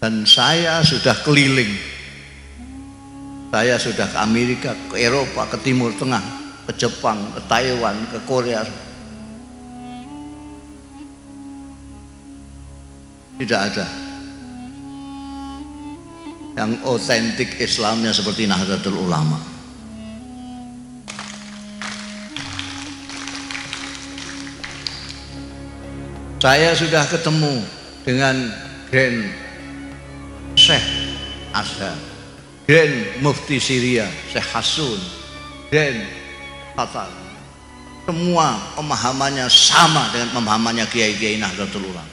Dan saya sudah keliling. Saya sudah ke Amerika, ke Eropa, ke Timur Tengah, ke Jepang, ke Taiwan, ke Korea. Tidak ada yang otentik Islamnya seperti Nahdlatul Ulama. Saya sudah ketemu dengan Grand Syekh Azhar, Grand Mufti Syria Syekh Hasun, Grand Qatar. Semua pemahamannya sama dengan pemahamannya kiai-kiai Nahdlatul Ulama.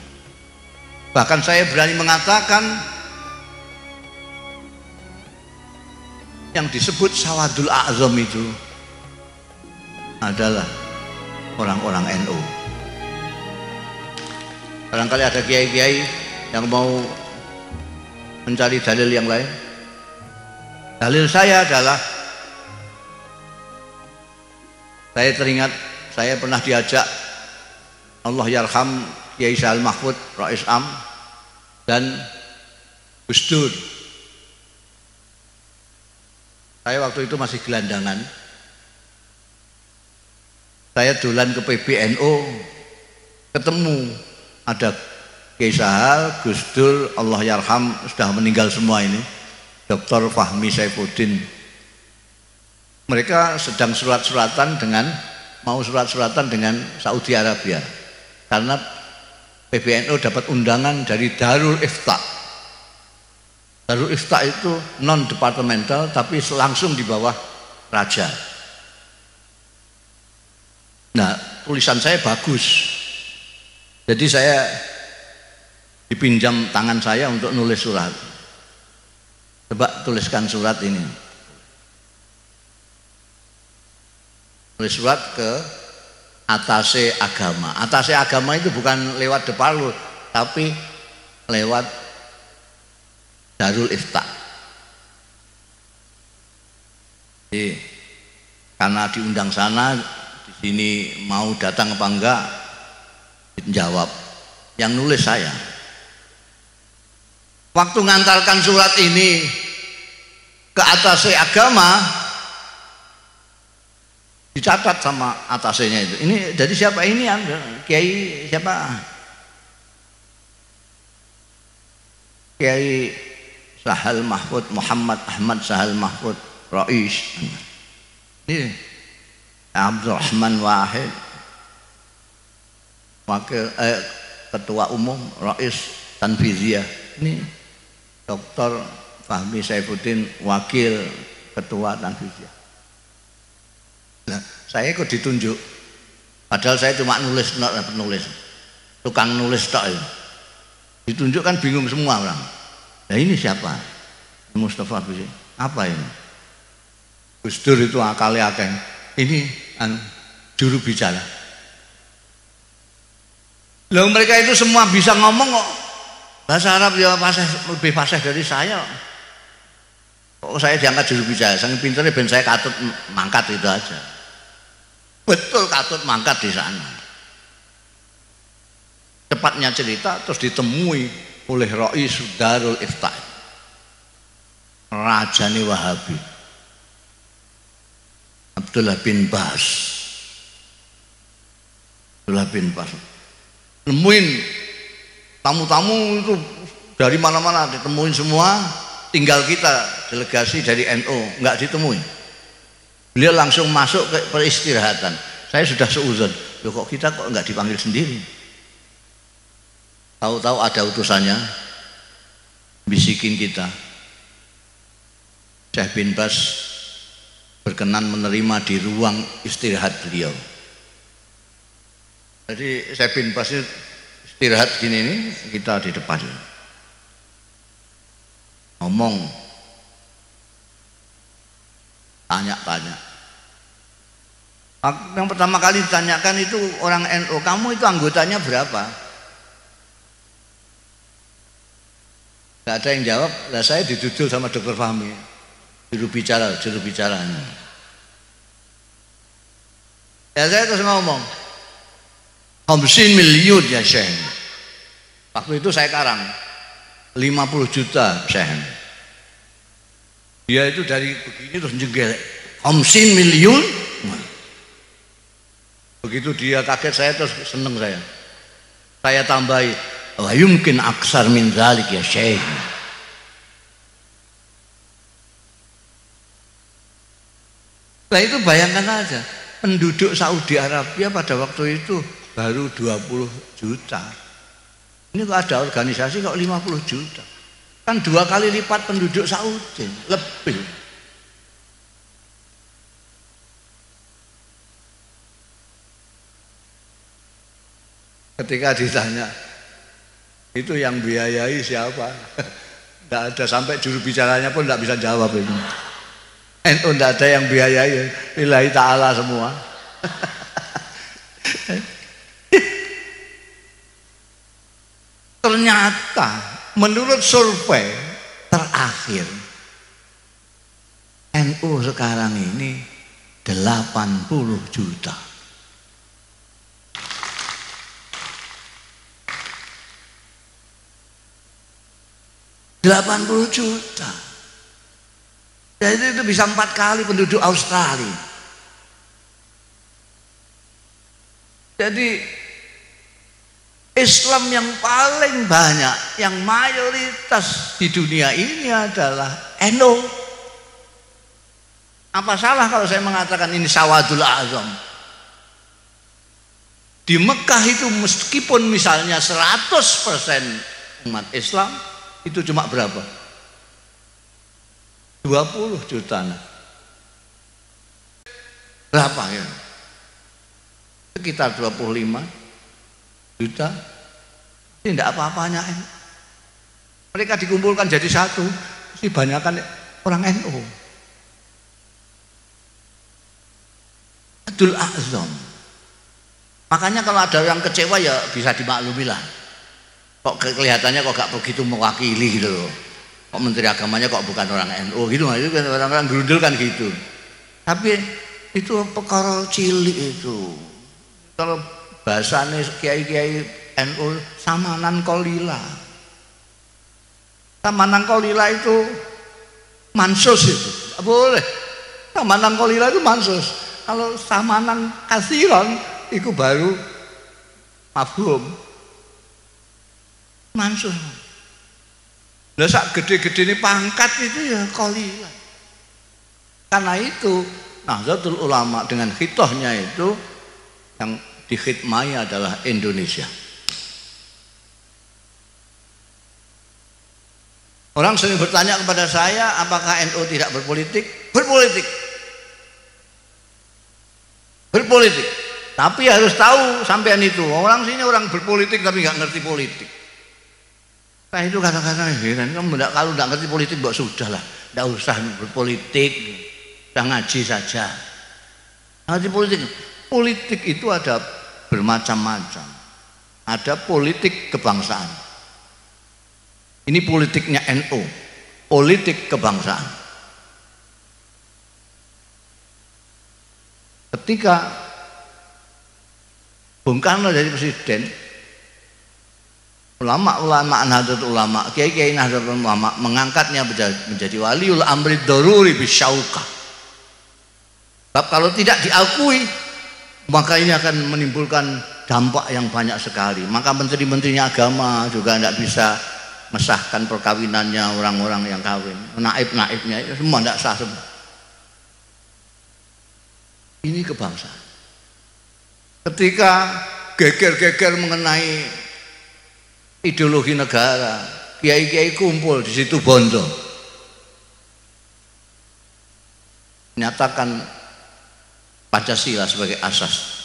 Bahkan saya berani mengatakan yang disebut Sawadul A'zam itu adalah orang-orang NU. Barangkali ada kiai-kiai yang mau mencari dalil yang lain. Dalil saya adalah, saya teringat saya pernah diajak Allah yarham Kiai Sahal Mahfud, Rais Am dan Gus Dur. Saya waktu itu masih gelandangan. Saya dolan ke PBNU, ketemu ada Kiai Sahal, Gus Dur, Allah yarham, sudah meninggal semua ini, Dr. Fahmi Saifuddin. Mereka sedang surat-suratan dengan Saudi Arabia karena PBNU dapat undangan dari Darul Ifta. Darul Ifta itu non departemental tapi langsung di bawah raja. Nah, tulisan saya bagus. Jadi saya dipinjam tangan saya untuk nulis surat. Coba tuliskan surat ini. Tulis surat ke Atase Agama. Atase Agama itu bukan lewat Deparlu, tapi lewat Darul Ifta. Jadi, karena diundang sana, di sini mau datang apa enggak, dijawab. Yang nulis saya. Waktu ngantarkan surat ini ke Atase Agama, dicatat sama atasnya itu. Ini dari siapa ini? Kiai siapa? Kiai Sahal Mahfud, Muhammad Ahmad Sahal Mahfud, Rais. Ini Abdurrahman Wahid, wakil ketua umum Rais Tanfiziyah. Ini Dr. Fahmi Saifuddin, wakil ketua Tanfiziyah. Nah, saya kok ditunjuk, padahal saya cuma nulis, tukang nulis tok. Ditunjuk kan bingung semua orang. Nah, ini siapa? Mustafa Bisri. Apa ini? Gus Dur itu akalnya akeh. Ini juru bicara. Loh, mereka itu semua bisa ngomong kok. Bahasa Arab ya lebih fasih dari saya. Kok saya diangkat juru bicara? Saking pinternya ben saya katut mangkat itu aja. Betul katut mangkat di sana. Cepatnya cerita terus ditemui oleh Rais Darul Ifta, Rajani Wahabi, Abdullah bin Bas. Nemuin tamu-tamu itu dari mana-mana, ditemuin semua. Tinggal kita delegasi dari NU nggak ditemuin. Beliau langsung masuk ke peristirahatan. Saya sudah seuzon, loh kok kita kok nggak dipanggil sendiri? Tahu-tahu ada utusannya bisikin kita. Syekh bin Bas berkenan menerima di ruang istirahat beliau. Jadi Syekh bin Bas istirahat gini nih, kita di depan. Ngomong, tanya-tanya. Yang pertama kali ditanyakan itu orang NU, kamu itu anggotanya berapa? Gak ada yang jawab. Lah saya didudul sama Dr. Fahmi, juru bicaranya. Ya saya terus ngomong, 50 miliar ya Syekh. Waktu itu saya karang 50 juta sen. Dia itu dari begini terus jengkel 50 miliun. Begitu dia kaget, saya terus seneng saya. Saya tambahi, wa yumkin aksar min zalik ya syekh. Nah itu bayangkan aja, penduduk Saudi Arabia pada waktu itu baru 20 juta. Ini kok ada organisasi kok 50 juta. Kan 2 kali lipat penduduk Saudi, lebih. Ketika ditanya, itu yang biayai siapa? Tidak ada, sampai juru bicaranya pun tidak bisa jawab itu. NU tidak ada yang biayai, lillahi ta'ala semua. Ternyata menurut survei terakhir NU sekarang ini 80 juta. 80 juta. Jadi itu bisa 4 kali penduduk Australia. Jadi Islam yang paling banyak, yang mayoritas di dunia ini adalah NU. Apa salah kalau saya mengatakan ini Sawadul Azam? Di Mekah itu meskipun misalnya 100% umat Islam, itu cuma berapa? 20 juta. Berapa ya? Sekitar 25 juta. Ini tidak apa-apanya. Mereka dikumpulkan jadi satu, mesti banyakkan orang NU. Abdul Azam. Makanya kalau ada yang kecewa ya bisa dimaklumi lah. Kok kelihatannya kok gak begitu mewakili gitu loh. Kok menteri agamanya kok bukan orang NU gitu, itu kan orang-orang gerundel kan gitu. Tapi itu perkara cilik itu. Kalau bahasanya kiai-kiai NU samanan kolila. Samanan kolila itu mansus itu. Tidak boleh. Samanan kolila itu mansus. Kalau samanan kasiron itu baru mafhum. Mansus. Lah sak gede-gede ini pangkat itu ya kolila. Karena itu Nahdlatul Ulama dengan khitohnya itu yang dikhidmai adalah Indonesia. Orang sering bertanya kepada saya, apakah NU tidak berpolitik? Berpolitik. Berpolitik. Tapi harus tahu sampean itu, orang sini orang berpolitik tapi nggak ngerti politik. Nah itu kata-kata heran, kamu kalau tidak ngerti politik mbak sudah lah, tidak usah berpolitik, sudah ngaji saja. Ngerti politik, politik itu ada bermacam-macam. Ada politik kebangsaan. Ini politiknya NU, politik kebangsaan. Ketika Bung Karno jadi presiden, ulama-ulama Nahdlatul Ulama, kiai-kiai Nahdlatul Ulama mengangkatnya menjadi waliul amri daruri bisyauqah. Sebab kalau tidak diakui, maka ini akan menimbulkan dampak yang banyak sekali. Maka menteri-menterinya agama juga tidak bisa mesahkan perkawinannya orang-orang yang kawin. Naib-naibnya itu semua tidak sah semua. Ini kebangsaan. Ketika geger-geger mengenai ideologi negara, kiai-kiai kumpul di situ Bondo, menyatakan Pancasila sebagai asas.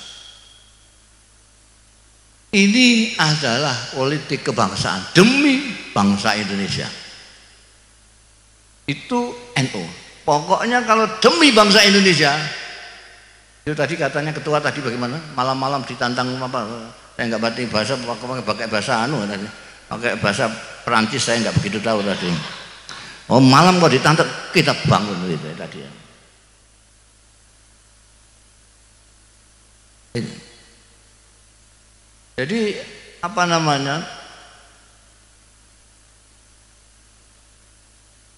Ini adalah politik kebangsaan demi bangsa Indonesia. Itu NU. Pokoknya kalau demi bangsa Indonesia, itu tadi katanya ketua tadi bagaimana? Malam-malam ditantang apa? Saya nggak berarti bahasa, pakai bahasa tadi, pakai bahasa Perancis saya nggak begitu tahu tadi. Oh malam kok ditantang, kita bangun gitu tadi. Jadi apa namanya?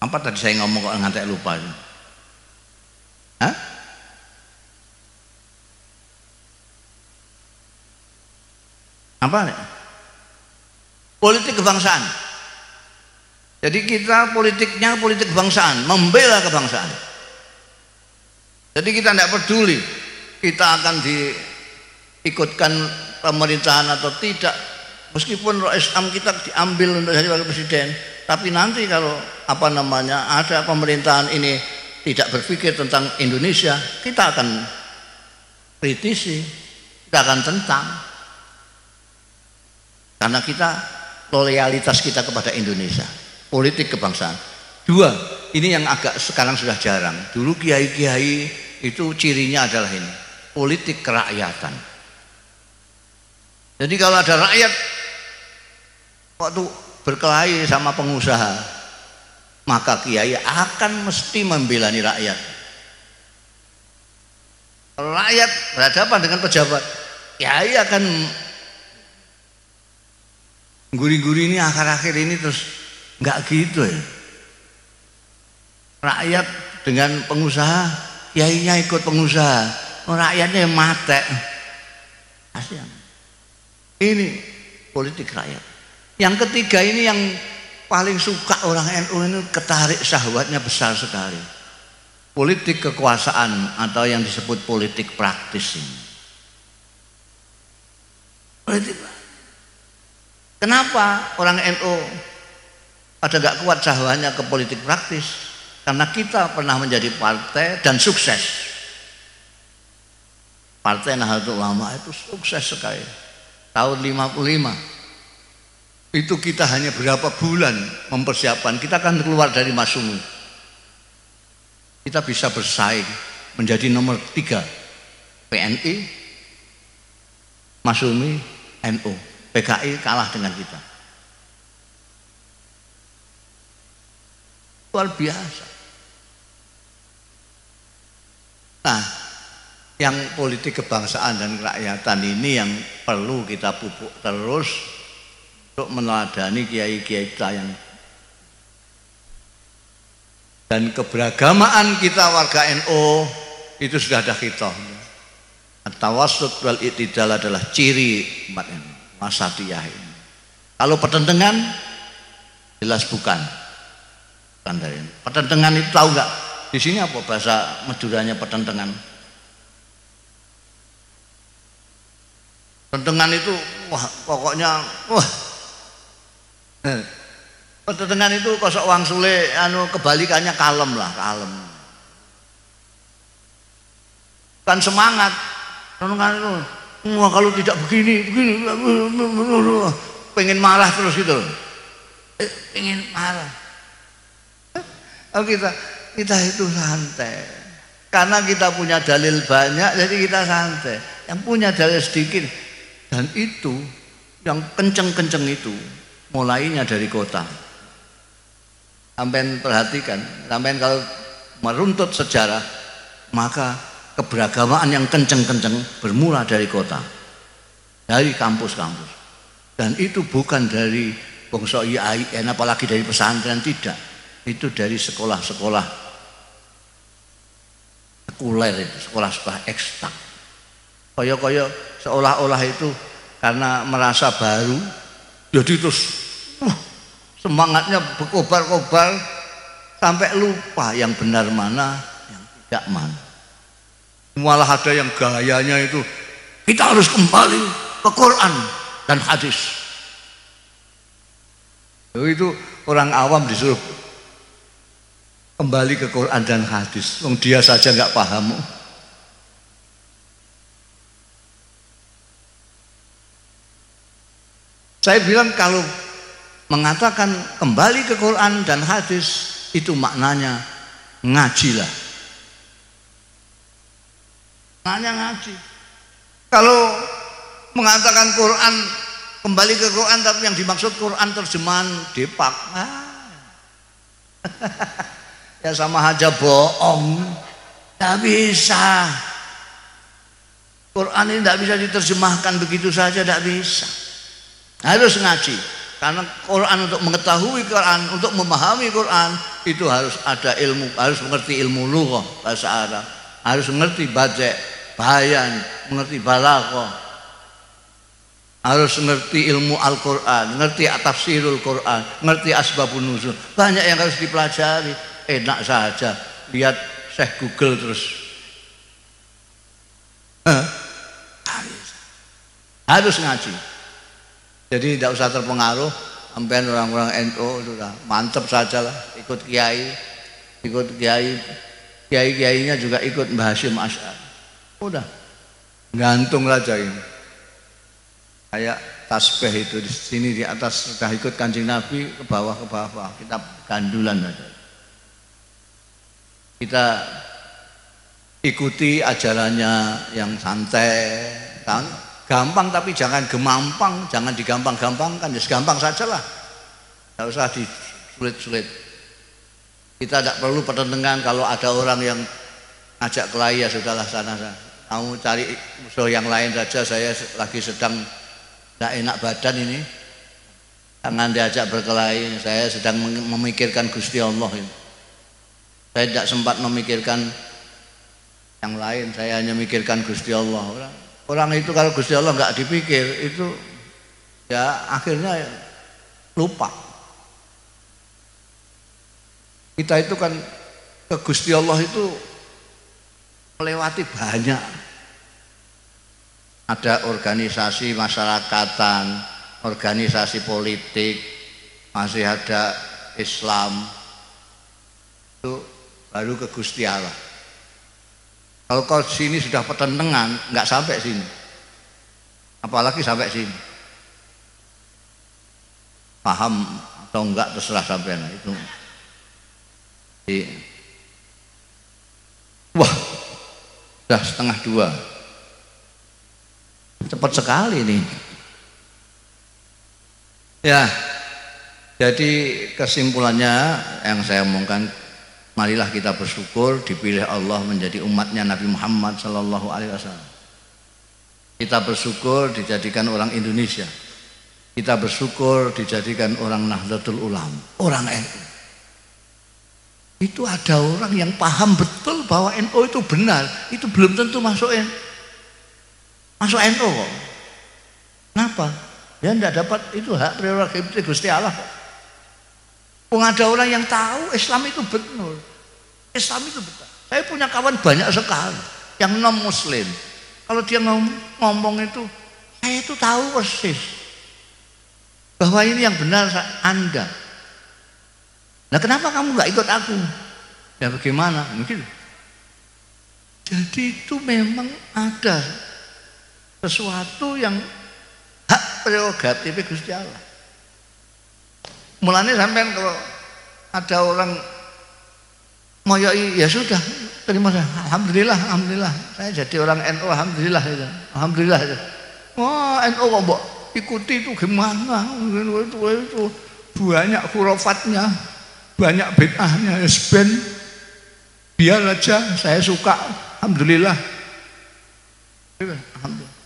Apa tadi saya ngomong kok ngantek lupa? Hah? Apa nih? Politik kebangsaan. Jadi kita politiknya politik kebangsaan, membela kebangsaan. Jadi kita tidak peduli kita akan diikutkan pemerintahan atau tidak, meskipun Rais Am kita diambil untuk jadi wakil presiden, tapi nanti kalau ada pemerintahan ini tidak berpikir tentang Indonesia, kita akan kritisi, kita akan tentang, karena kita loyalitas kita kepada Indonesia. Politik kebangsaan. Dua, ini yang agak sekarang sudah jarang. Dulu kiai-kiai itu cirinya adalah ini, politik kerakyatan. Jadi kalau ada rakyat waktu berkelahi sama pengusaha, maka kiai akan mesti membela rakyat. Kalau rakyat berhadapan dengan pejabat, kiai akan guri-guri ini akhir-akhir ini terus enggak gitu ya. Rakyat dengan pengusaha, kiainya ikut pengusaha, rakyatnya yang mate. Kasihan. Ini politik rakyat. Yang ketiga ini yang paling suka orang NU ini, ketarik syahwatnya besar sekali. Politik kekuasaan atau yang disebut politik praktis ini. Politik. Kenapa orang NU pada gak kuat syahwatnya ke politik praktis? Karena kita pernah menjadi partai dan sukses. Partai Nahdlatul Ulama itu sukses sekali. Tahun 55 itu kita hanya berapa bulan mempersiapkan, kita akan keluar dari Masyumi, kita bisa bersaing menjadi nomor 3 PNI, Masyumi, NU. PKI kalah dengan kita. Luar biasa. Nah, yang politik kebangsaan dan kerakyatan ini yang perlu kita pupuk terus untuk meneladani kiai-kiai kita yang, dan keberagamaan kita warga NU itu sudah ada kita. At-tawassut wal i'tidal adalah ciri umat NU, wasatiyah ini. Kalau pertentangan jelas bukan dari ini. Pertentangan itu tahu nggak? Di sini apa bahasa Maduranya pertentangan? Pertentangan itu wah pokoknya wah. Pertentangan itu kosok wang sule kebalikannya kalem lah, kalem. Kan semangat. Pertentangan itu wah kalau tidak begini pengen marah terus gitu. Pengen marah. Oh, kita itu santai karena kita punya dalil banyak, jadi kita santai. Yang punya dalil sedikit, dan itu yang kenceng-kenceng itu mulainya dari kota. Sampai perhatikan, sampai kalau meruntut sejarah, maka keberagamaan yang kenceng-kenceng bermula dari kota, dari kampus-kampus. Dan itu bukan dari bangsa IAIN, apalagi dari pesantren, tidak. Itu dari sekolah-sekolah sekuler itu, sekolah-sekolah ekstak. Koyo-koyo seolah-olah itu karena merasa baru, jadi terus semangatnya berkobar-kobar sampai lupa yang benar mana, yang tidak mana. Malah ada yang gayanya itu kita harus kembali ke Quran dan hadis. Itu orang awam disuruh kembali ke Quran dan hadis, dia saja nggak paham. Saya bilang kalau mengatakan kembali ke Quran dan hadis itu maknanya ngajilah, maknanya ngaji. Kalau mengatakan Quran kembali ke Quran tapi yang dimaksud Quran terjemahan Depak, ya sama aja bohong. Tidak bisa. Quran ini tidak bisa diterjemahkan begitu saja, tidak bisa. Harus ngaji. Karena Quran, untuk mengetahui Quran, untuk memahami Quran itu harus ada ilmu, harus mengerti ilmu lughah bahasa Arab, harus mengerti badi', bayan, mengerti balaghah, harus mengerti ilmu Al-Quran, mengerti tafsirul Quran, mengerti asbabun nuzul. Banyak yang harus dipelajari. Enak saja lihat Syekh Google terus. Harus ngaji. Jadi tidak usah terpengaruh. Sampai orang-orang NU sudah mantep saja lah, ikut kiai, kiai-kiainya juga ikut Mbah Hasyim Asy'ari. Udah gantung saja ini. Kayak tasbih itu di sini di atas sudah ikut Kanjeng Nabi, ke bawah kita gandulan saja. Kita ikuti ajarannya yang santai, kan? Gampang, tapi jangan gemampang, jangan digampang-gampangkan, ya gampang sajalah, tidak usah disulit-sulit. Kita tidak perlu pertentangan. Kalau ada orang yang ajak kelahi, ya sudahlah, sana. Kamu cari musuh yang lain saja, saya lagi sedang tidak enak badan ini, jangan diajak berkelahi, saya sedang memikirkan Gusti Allah ini. Saya tidak sempat memikirkan yang lain, saya hanya memikirkan Gusti Allah. Orang itu kalau Gusti Allah nggak dipikir, itu ya akhirnya lupa. Kita itu kan ke Gusti Allah itu melewati banyak. Ada organisasi masyarakatan, organisasi politik, masih ada Islam. Itu baru ke Gusti Allah. Kalau kau sini sudah pertentangan, nggak sampai sini, apalagi sampai sini. Paham atau enggak terserah sampai itu. Wah, sudah 1:30, cepat sekali nih. Ya, jadi kesimpulannya yang saya omongkan, marilah kita bersyukur dipilih Allah menjadi umatnya Nabi Muhammad SAW. Kita bersyukur dijadikan orang Indonesia. Kita bersyukur dijadikan orang Nahdlatul Ulama, orang NU. Itu ada orang yang paham betul bahwa NU itu benar, itu belum tentu masuk NU kok. Kenapa? Dia tidak dapat itu hak prerogatif Gusti Allah kok. Ada orang yang tahu Islam itu benar. Islam itu betul. Saya punya kawan banyak sekali yang non muslim. Kalau dia ngomong itu, saya itu tahu persis bahwa ini yang benar Anda. Nah, kenapa kamu nggak ikut aku? Ya bagaimana? Mungkin. Jadi itu memang ada sesuatu yang hak prerogatif Gusti Allah. Mulanya sampean kalau ada orang moyoi, ya sudah, terima kasih. Alhamdulillah, saya jadi orang NU, alhamdulillah. Wah, NU kok mbok ikuti itu gimana? Itu banyak khurafatnya, banyak bid'ahnya. Ben biar aja, saya suka, alhamdulillah. Alhamdulillah.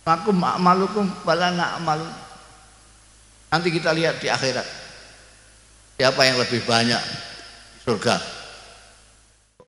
Aku ma'malukum wala na'malu. Nanti kita lihat di akhirat siapa yang lebih banyak surga.